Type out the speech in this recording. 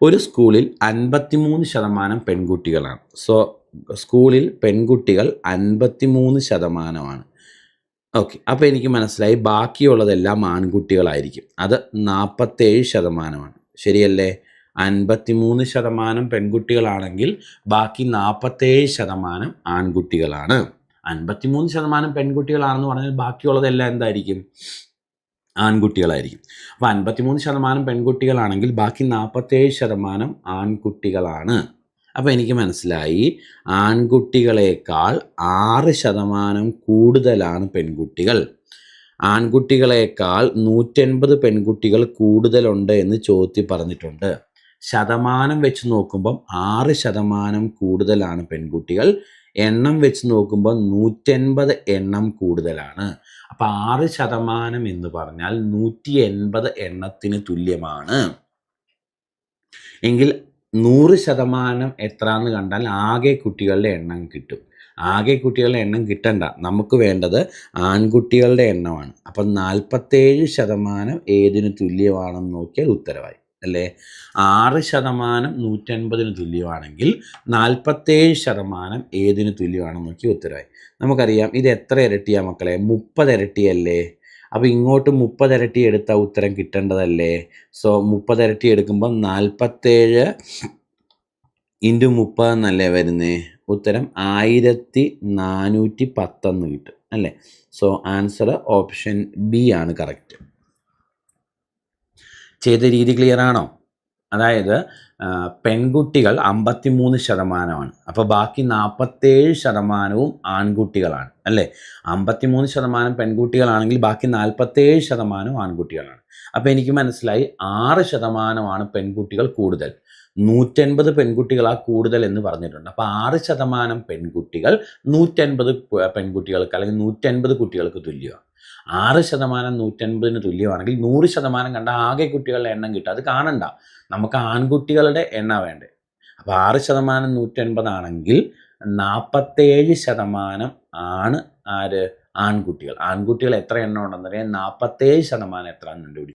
ഒരു സ്കൂളിൽ 53% പെൺകുട്ടികളാണ്. സ്കൂളിൽ പെൺകുട്ടികൾ 53%. ഓക്കെ. അപ്പോൾ എനിക്ക് മനസ്സിലായി ബാക്കിയുള്ളതെല്ലാം ആൺകുട്ടികളായിരിക്കും. അത് 47%. ശരിയല്ലേ? 53% പെൺകുട്ടികളാണെങ്കിൽ ബാക്കി 47% ആൺകുട്ടികളാണ്. 53% പെൺകുട്ടികളാണെന്ന് പറഞ്ഞാൽ ബാക്കിയുള്ളതെല്ലാം എന്തായിരിക്കും? ആൺകുട്ടികളായിരിക്കും. അപ്പോൾ 53% പെൺകുട്ടികളാണെങ്കിൽ ബാക്കി 47% ആൺകുട്ടികളാണ്. അപ്പോൾ എനിക്ക് മനസ്സിലായി ആൺകുട്ടികളേക്കാൾ 6% കൂടുതലാണ് പെൺകുട്ടികൾ. ആൺകുട്ടികളേക്കാൾ 180 പെൺകുട്ടികൾ കൂടുതലുണ്ട് എന്ന് ചോദ്യത്തിൽ പറഞ്ഞിട്ടുണ്ട്. ശതമാനം വെച്ച് നോക്കുമ്പം 6% കൂടുതലാണ് പെൺകുട്ടികൾ. എണ്ണം വെച്ച് നോക്കുമ്പോൾ 180 എണ്ണം കൂടുതലാണ്. അപ്പോൾ 6% എന്ന് പറഞ്ഞാൽ 180 എണ്ണത്തിന് തുല്യമാണ്. എങ്കിൽ 100% എത്രയെന്ന് കണ്ടാൽ ആകെ കുട്ടികളുടെ എണ്ണം കിട്ടും. ആകെ കുട്ടികളുടെ എണ്ണം കിട്ടണ്ട, നമുക്ക് വേണ്ടത് ആൺകുട്ടികളുടെ എണ്ണമാണ്. അപ്പം 47% ഏതിന് തുല്യമാണെന്ന് നോക്കിയാൽ ഉത്തരവായി അല്ലേ? 6% 180 തുല്യമാണെങ്കിൽ 47% ഏതിന് തുല്യമാണെന്ന് നോക്കി ഉത്തരവായി. നമുക്കറിയാം ഇത് എത്ര ഇരട്ടിയാണ് മക്കളെ? 30 ഇരട്ടിയല്ലേ? അപ്പോൾ ഇങ്ങോട്ട് 30 ഇരട്ടി എടുത്താൽ ഉത്തരം കിട്ടേണ്ടതല്ലേ? 30 ഇരട്ടി എടുക്കുമ്പോൾ 47 × 30 എന്നല്ലേ വരുന്നേ? ഉത്തരം 1410 കിട്ടും അല്ലേ? ആൻസർ ഓപ്ഷൻ ബി ആണ് കറക്റ്റ്. ചെയ്ത രീതി ക്ലിയർ ആണോ? അതായത് പെൺകുട്ടികൾ 53%. അപ്പോൾ ബാക്കി 47% ആൺകുട്ടികളാണ് അല്ലേ? 53% പെൺകുട്ടികളാണെങ്കിൽ ബാക്കി 47% ആൺകുട്ടികളാണ്. അപ്പോൾ എനിക്ക് മനസ്സിലായി 6% പെൺകുട്ടികൾ കൂടുതൽ. 180 പെൺകുട്ടികളാ കൂടുതൽ എന്ന് പറഞ്ഞിട്ടുണ്ട്. അപ്പോൾ 6% പെൺകുട്ടികൾ 180 പെൺകുട്ടികൾക്ക് അല്ലെങ്കിൽ 180 കുട്ടികൾക്ക് തുല്യമാണ്. 6% 180 തുല്യമാണെങ്കിൽ 100% കണ്ട ആകെ കുട്ടികളുടെ എണ്ണം കിട്ടും. അത് കാണണ്ട, നമുക്ക് ആൺകുട്ടികളുടെ എണ്ണം വേണ്ടേ. അപ്പോൾ 6% 180 ആണെങ്കിൽ 47% ആണ് ആര്? ആൺകുട്ടികൾ. ആൺകുട്ടികൾ എത്ര എണ്ണം ഉണ്ടെന്നറിയാൻ 47% എത്ര കണ്ടുപിടിക്കും.